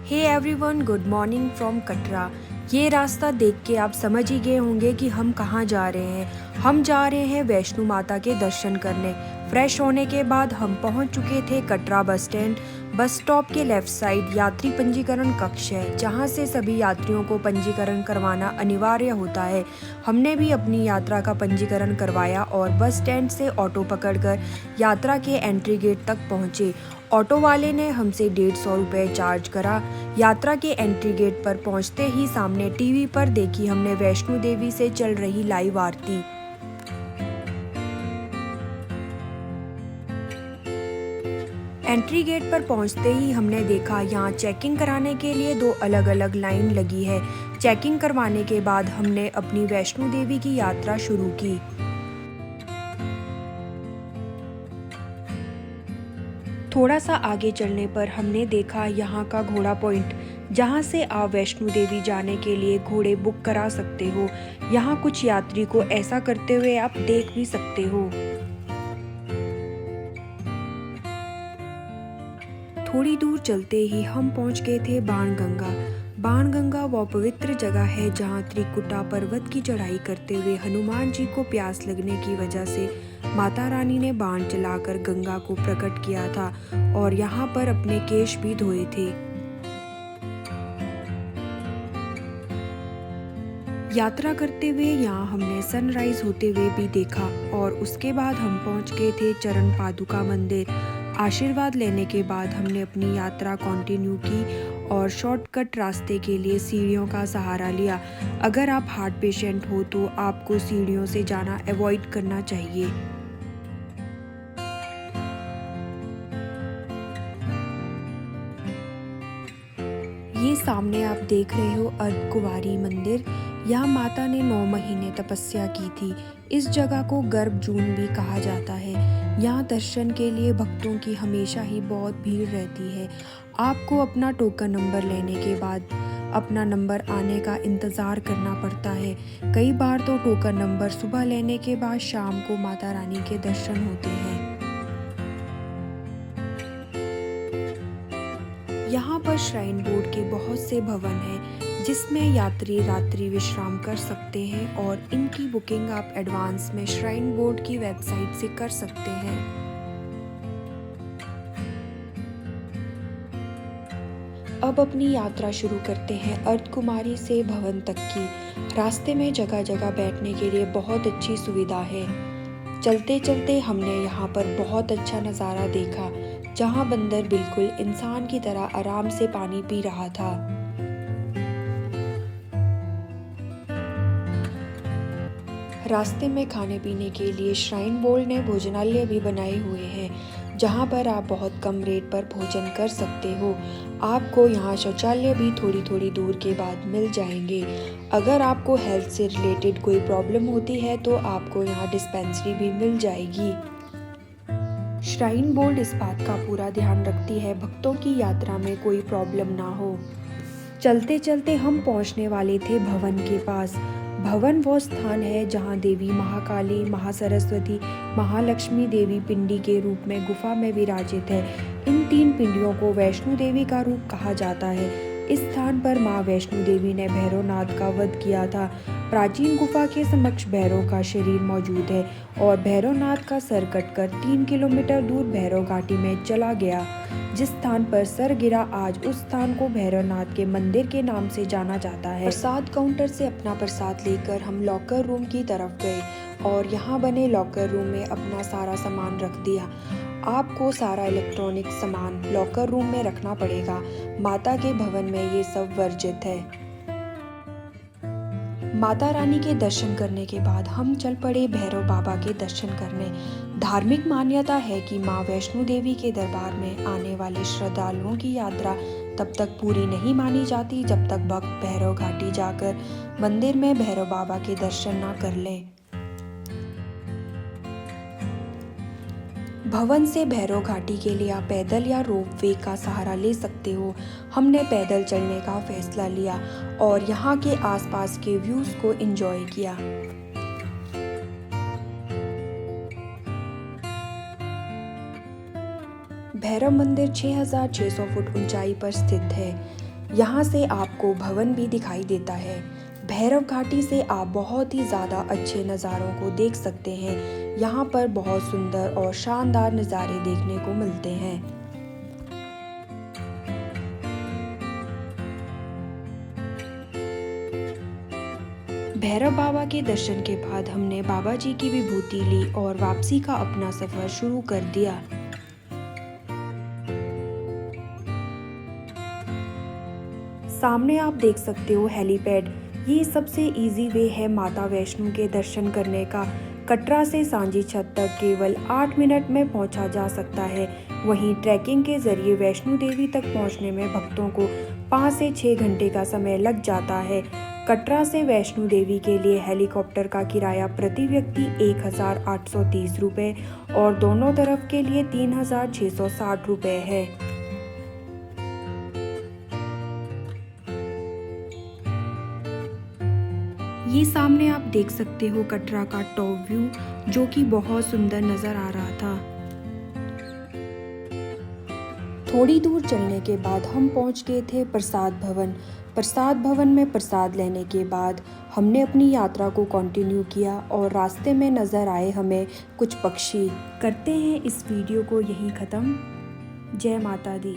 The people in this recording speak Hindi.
Hey everyone, good morning from Katra. ये रास्ता देख के आप समझ ही गए होंगे कि हम कहाँ जा रहे हैं। हम जा रहे हैं वैष्णो माता के दर्शन करने। फ्रेश होने के बाद हम पहुंच चुके थे Katra bus stand. Bus stop के लेफ्ट साइड यात्री पंजीकरण कक्ष है, जहां से सभी यात्रियों को पंजीकरण करवाना अनिवार्य होता है। हमने भी अपनी यात्रा का पंजीकरण करवाया और बस स्टैंड से ऑटो पकड़कर यात्रा के एंट्री गेट तक पहुंचे। ऑटो वाले ने हमसे 150 रुपये चार्ज करा। यात्रा के एंट्री गेट पर पहुंचते ही सामने टीवी पर देखी हमने वैष्णो देवी से चल रही लाइव आरती। एंट्री गेट पर पहुंचते ही हमने देखा यहाँ चेकिंग कराने के लिए 2 अलग अलग लाइन लगी है। चेकिंग करवाने के बाद हमने अपनी वैष्णो देवी की यात्रा शुरू की। थोड़ा सा आगे चलने पर हमने देखा यहाँ का घोड़ा पॉइंट, जहाँ से आप वैष्णो देवी जाने के लिए घोड़े बुक करा सकते हो। यहाँ कुछ यात्री को ऐसा करते हुए आप देख भी सकते हो। थोड़ी दूर चलते ही हम पहुँच गए थे बाणगंगा। बाणगंगा वो पवित्र जगह है जहाँ त्रिकुटा पर्वत की चढ़ाई करते हुए हनुमान जी को प्यास लगने की वजह से माता रानी ने बाण चलाकर गंगा को प्रकट किया था और यहाँ पर अपने केश भी धोए थे। यात्रा करते हुए यहाँ हमने सनराइज होते हुए भी देखा और उसके बाद हम पहुँच गए थे चरण पादुका मंदिर। आशीर्वाद लेने के बाद हमने अपनी यात्रा कंटिन्यू की और शॉर्टकट रास्ते के लिए सीढ़ियों का सहारा लिया। अगर आप हार्ट पेशेंट हो तो आपको सीढ़ियों से जाना अवॉइड करना चाहिए। ये सामने आप देख रहे हो अर्धकुंवारी मंदिर। यहाँ माता ने 9 महीने तपस्या की थी। इस जगह को गर्भ जून भी कहा जाता है। यहाँ दर्शन के लिए भक्तों की हमेशा ही बहुत भीड़ रहती है। आपको अपना टोकन नंबर लेने के बाद अपना नंबर आने का इंतज़ार करना पड़ता है। कई बार तो टोकन नंबर सुबह लेने के बाद शाम को माता रानी के दर्शन होते हैं। यहाँ पर श्राइन बोर्ड के बहुत से भवन हैं, जिसमें यात्री रात्रि विश्राम कर सकते हैं और इनकी बुकिंग आप एडवांस में श्राइन बोर्ड की वेबसाइट से कर सकते हैं। अब अपनी यात्रा शुरू करते हैं अर्धकुमारी से भवन तक की। रास्ते में जगह जगह बैठने के लिए बहुत अच्छी सुविधा है। चलते चलते हमने यहाँ पर बहुत अच्छा नज़ारा देखा, जहाँ बंदर बिल्कुल इंसान की तरह आराम से पानी पी रहा था। रास्ते में खाने पीने के लिए श्राइन बोर्ड ने भोजनालय भी बनाए हुए हैं, जहाँ पर आप बहुत कम रेट पर भोजन कर सकते हो। आपको यहाँ शौचालय भी थोड़ी थोड़ी दूर के बाद मिल जाएंगे। अगर आपको हेल्थ से रिलेटेड कोई प्रॉब्लम होती है तो आपको यहाँ डिस्पेंसरी भी मिल जाएगी। श्राइन बोर्ड इस बात का पूरा ध्यान रखती है भक्तों की यात्रा में कोई प्रॉब्लम ना हो। चलते चलते हम पहुंचने वाले थे भवन के पास। भवन वो स्थान है जहां देवी महाकाली, महासरस्वती, महालक्ष्मी देवी पिंडी के रूप में गुफा में विराजित है। इन 3 पिंडियों को वैष्णो देवी का रूप कहा जाता है। इस स्थान पर माँ वैष्णो देवी ने भैरवनाथ का वध किया था। प्राचीन गुफा के समक्ष भैरव का शरीर मौजूद है और भैरवनाथ का सर कटकर 3 किलोमीटर दूर भैरव घाटी में चला गया। जिस स्थान पर सर गिरा, आज उस स्थान को भैरवनाथ के मंदिर के नाम से जाना जाता है। प्रसाद काउंटर से अपना प्रसाद लेकर हम लॉकर रूम की तरफ गए और यहाँ बने लॉकर रूम में अपना सारा सामान रख दिया। आपको सारा इलेक्ट्रॉनिक सामान लॉकर रूम में रखना पड़ेगा। माता के भवन में ये सब वर्जित है। माता रानी के दर्शन करने के बाद हम चल पड़े भैरव बाबा के दर्शन करने। धार्मिक मान्यता है कि माँ वैष्णो देवी के दरबार में आने वाले श्रद्धालुओं की यात्रा तब तक पूरी नहीं मानी जाती जब तक भक्त भैरव घाटी जाकर मंदिर में भैरव बाबा के दर्शन ना कर लें। भवन से भैरव घाटी के लिए आप पैदल या रोपवे का सहारा ले सकते हो। हमने पैदल चलने का फैसला लिया और यहाँ के आसपास के व्यूज को एंजॉय किया। भैरव मंदिर 6600 फुट ऊंचाई पर स्थित है। यहाँ से आपको भवन भी दिखाई देता है। भैरव घाटी से आप बहुत ही ज़्यादा अच्छे नज़ारों को देख सकते हैं। यहाँ पर बहुत सुंदर और शानदार नज़ारे देखने को मिलते हैं। भैरव बाबा के दर्शन के बाद हमने बाबा जी की विभूति ली और वापसी का अपना सफर शुरू कर दिया। सामने आप देख सकते हो हेलीपैड। ये सबसे इजी वे है माता वैष्णो के दर्शन करने का। कटरा से सांची छत तक केवल 8 मिनट में पहुंचा जा सकता है। वहीं ट्रैकिंग के जरिए वैष्णो देवी तक पहुंचने में भक्तों को 5 से 6 घंटे का समय लग जाता है। कटरा से वैष्णो देवी के लिए हेलीकॉप्टर का किराया प्रति व्यक्ति 1830 रुपये और दोनों तरफ के लिए 3660 रुपये है। ये सामने आप देख सकते हो कटरा का टॉप व्यू, जो कि बहुत सुंदर नज़र आ रहा था। थोड़ी दूर चलने के बाद हम पहुंच गए थे प्रसाद भवन। प्रसाद भवन में प्रसाद लेने के बाद हमने अपनी यात्रा को कंटिन्यू किया और रास्ते में नज़र आए हमें कुछ पक्षी। करते हैं इस वीडियो को यहीं ख़त्म। जय माता दी।